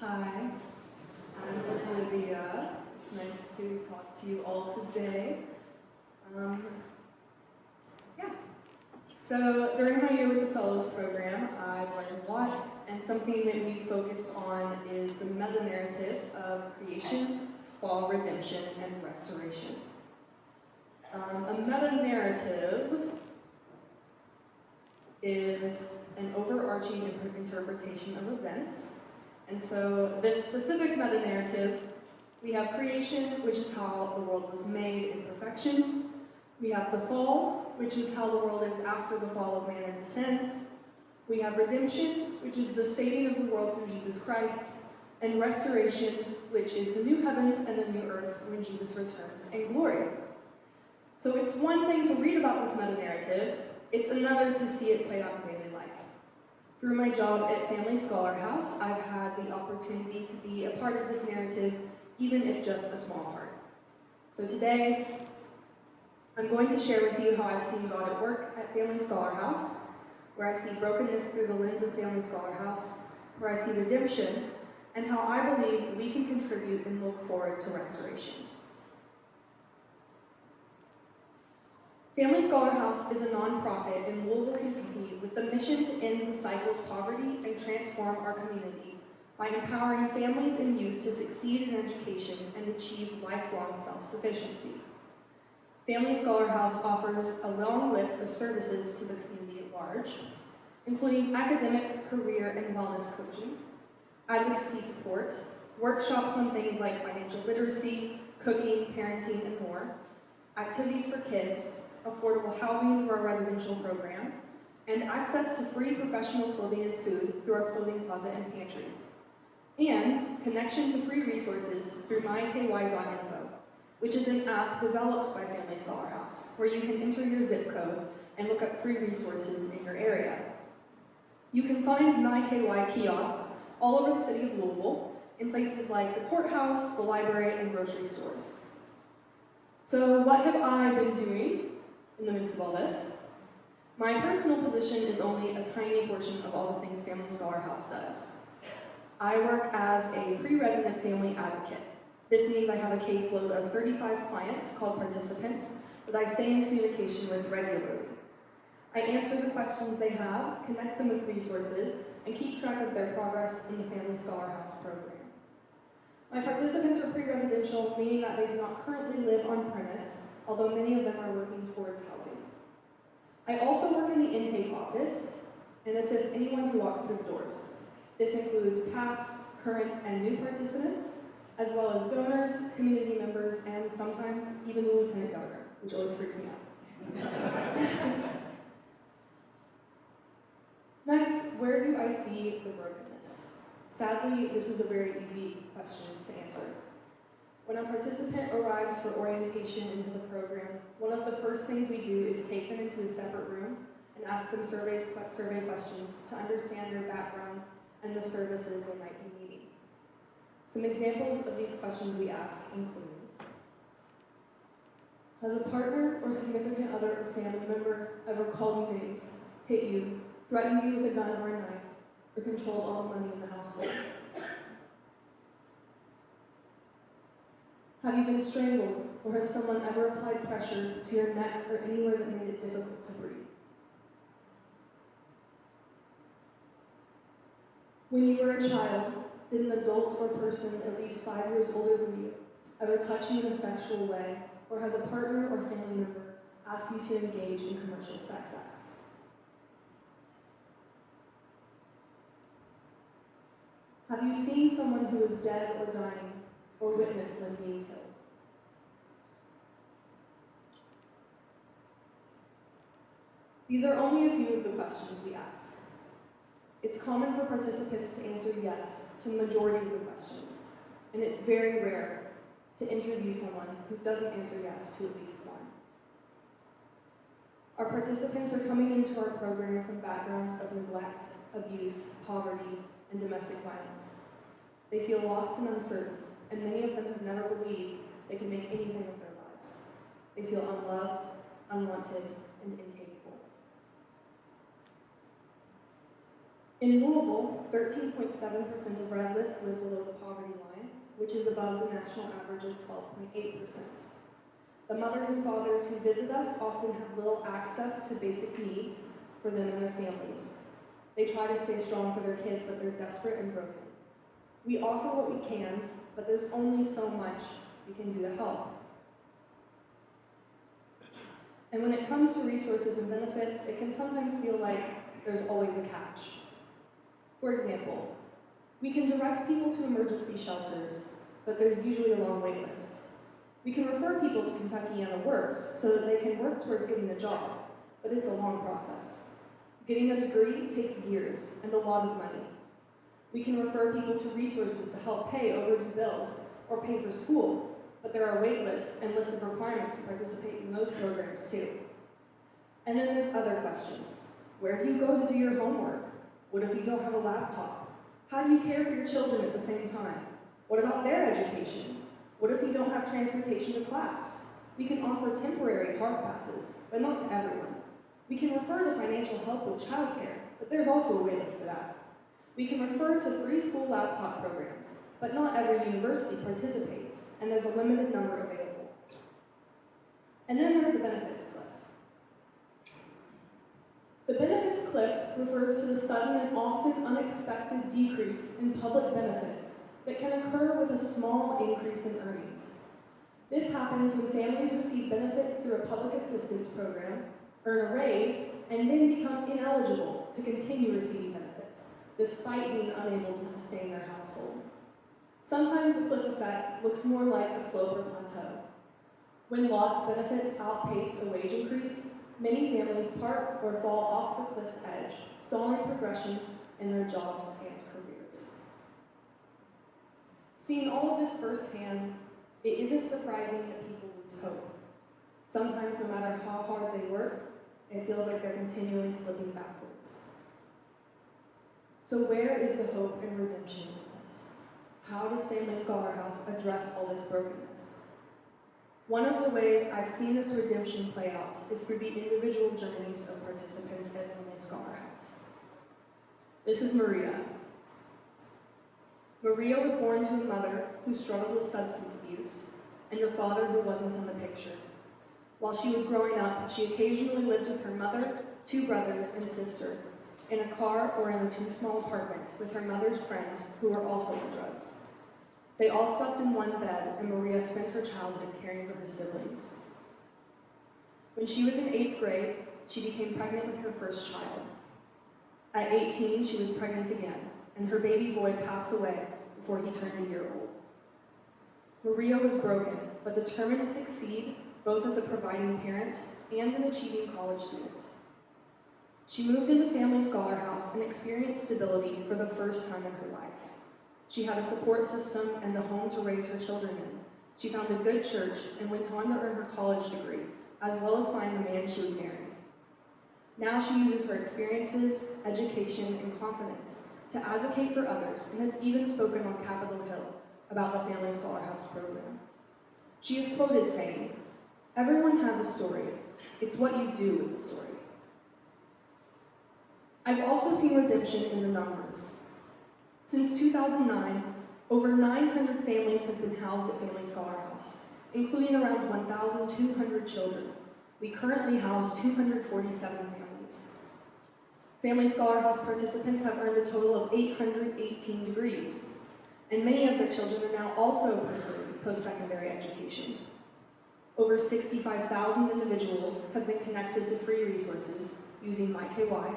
Hi, I'm Olivia. It's nice to talk to you all today. Yeah. So during my year with the Fellows program, I've learned a lot, and something that we focused on is the meta-narrative of creation, fall, redemption, and restoration. A meta-narrative is an overarching interpretation of events. And so this specific meta-narrative, we have creation, which is how the world was made in perfection. We have the fall, which is how the world is after the fall of man into sin. We have redemption, which is the saving of the world through Jesus Christ. And restoration, which is the new heavens and the new earth when Jesus returns in glory. So it's one thing to read about this meta-narrative, it's another to see it played out in daily life. Through my job at Family Scholar House, I've had the opportunity to be a part of this narrative, even if just a small part. So today, I'm going to share with you how I've seen God at work at Family Scholar House, where I see brokenness through the lens of Family Scholar House, where I see redemption, and how I believe we can contribute and look forward to restoration. Family Scholar House is a nonprofit in Louisville, Kentucky, with the mission to end the cycle of poverty and transform our community by empowering families and youth to succeed in education and achieve lifelong self-sufficiency. Family Scholar House offers a long list of services to the community at large, including academic, career, and wellness coaching, advocacy support, workshops on things like financial literacy, cooking, parenting, and more, activities for kids, affordable housing through our residential program, and access to free professional clothing and food through our clothing closet and pantry, and connection to free resources through myky.info, which is an app developed by Family Scholar House, where you can enter your zip code and look up free resources in your area. You can find MyKY kiosks all over the city of Louisville in places like the courthouse, the library, and grocery stores. So what have I been doing in the midst of all this? My personal position is only a tiny portion of all the things Family Scholar House does. I work as a pre-resident family advocate. This means I have a caseload of 35 clients called participants that I stay in communication with regularly. I answer the questions they have, connect them with resources, and keep track of their progress in the Family Scholar House program. My participants are pre-residential, meaning that they do not currently live on premise, although many of them are working towards housing. I also work in the intake office and assist anyone who walks through the doors. This includes past, current, and new participants, as well as donors, community members, and sometimes even the lieutenant governor, which always freaks me out. Next, where do I see the brokenness? Sadly, this is a very easy question to answer. When a participant arrives for orientation into the program, one of the first things we do is take them into a separate room and ask them survey questions to understand their background and the services they might be needing. Some examples of these questions we ask include: has a partner or significant other or family member ever called you names, hit you, threatened you with a gun or a knife, or controlled all the money in the household? Have you been strangled, or has someone ever applied pressure to your neck or anywhere that made it difficult to breathe? When you were a child, did an adult or person at least 5 years older than you ever touch you in a sexual way, or has a partner or family member ask you to engage in commercial sex acts? Have you seen someone who is dead or dying, or witnessed them being killed? These are only a few of the questions we ask. It's common for participants to answer yes to the majority of the questions, and it's very rare to interview someone who doesn't answer yes to at least one. Our participants are coming into our program from backgrounds of neglect, abuse, poverty, and domestic violence. They feel lost and uncertain, and many of them have never believed they could make anything of their lives. They feel unloved, unwanted, and incapable. In Louisville, 13.7% of residents live below the poverty line, which is above the national average of 12.8%. The mothers and fathers who visit us often have little access to basic needs for them and their families. They try to stay strong for their kids, but they're desperate and broken. We offer what we can, but there's only so much we can do to help. And when it comes to resources and benefits, it can sometimes feel like there's always a catch. For example, we can direct people to emergency shelters, but there's usually a long wait list. We can refer people to Kentuckiana Works so that they can work towards getting a job, but it's a long process. Getting a degree takes years and a lot of money. We can refer people to resources to help pay overdue bills or pay for school, but there are wait lists and lists of requirements to participate in those programs too. And then there's other questions. Where do you go to do your homework? What if you don't have a laptop? How do you care for your children at the same time? What about their education? What if you don't have transportation to class? We can offer temporary TARP passes, but not to everyone. We can refer to financial help with childcare, but there's also a waitlist for that. We can refer to free school laptop programs, but not every university participates, and there's a limited number available. And then there's the benefits cliff. The benefits cliff refers to the sudden and often unexpected decrease in public benefits that can occur with a small increase in earnings. This happens when families receive benefits through a public assistance program, earn a raise, and then become ineligible to continue receiving benefits, despite being unable to sustain their household. Sometimes the cliff effect looks more like a slope or plateau. When lost benefits outpace a wage increase, many families park or fall off the cliff's edge, stalling progression in their jobs and careers. Seeing all of this firsthand, it isn't surprising that people lose hope. Sometimes, no matter how hard they work, it feels like they're continually slipping backwards. So where is the hope and redemption in this? How does Family Scholar House address all this brokenness? One of the ways I've seen this redemption play out is through the individual journeys of participants at Family Scholar House. This is Maria. Maria was born to a mother who struggled with substance abuse and a father who wasn't in the picture. While she was growing up, she occasionally lived with her mother, 2 brothers, and sister in a car or in a 2-small apartment with her mother's friends who were also on drugs. They all slept in one bed, and Maria spent her childhood caring for her siblings. When she was in 8th grade, she became pregnant with her first child. At 18, she was pregnant again, and her baby boy passed away before he turned a year old. Maria was broken, but determined to succeed both as a providing parent and an achieving college student. She moved into Family Scholar House and experienced stability for the first time in her life. She had a support system and a home to raise her children in. She found a good church and went on to earn her college degree, as well as find the man she would marry. Now she uses her experiences, education, and confidence to advocate for others and has even spoken on Capitol Hill about the Family Scholar House program. She is quoted saying, "Everyone has a story. It's what you do with the story." I've also seen redemption in the numbers. Since 2009, over 900 families have been housed at Family Scholar House, including around 1,200 children. We currently house 247 families. Family Scholar House participants have earned a total of 818 degrees, and many of their children are now also pursuing post-secondary education. Over 65,000 individuals have been connected to free resources using MyKY.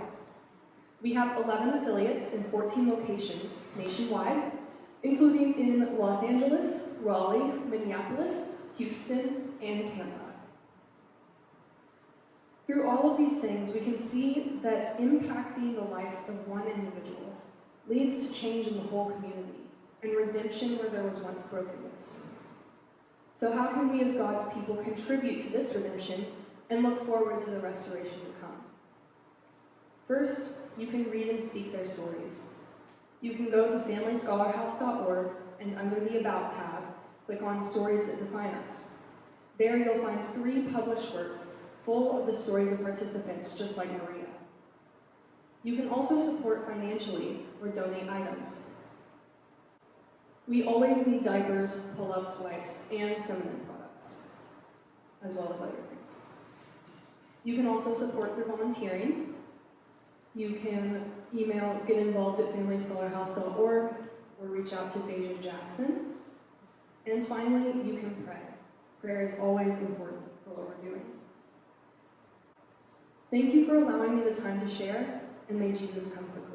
We have 11 affiliates in 14 locations nationwide, including in Los Angeles, Raleigh, Minneapolis, Houston, and Tampa. Through all of these things, we can see that impacting the life of one individual leads to change in the whole community and redemption where there was once brokenness. So how can we as God's people contribute to this redemption and look forward to the restoration to come? First, you can read and speak their stories. You can go to familyscholarhouse.org and under the About tab, click on Stories That Define Us. There you'll find 3 published works full of the stories of participants just like Maria. You can also support financially or donate items. We always need diapers, pull-ups, wipes, and feminine products, as well as other things. You can also support through volunteering. You can email getinvolved@familyscholarhouse.org or reach out to David Jackson. And finally, you can pray. Prayer is always important for what we're doing. Thank you for allowing me the time to share, and may Jesus come quickly.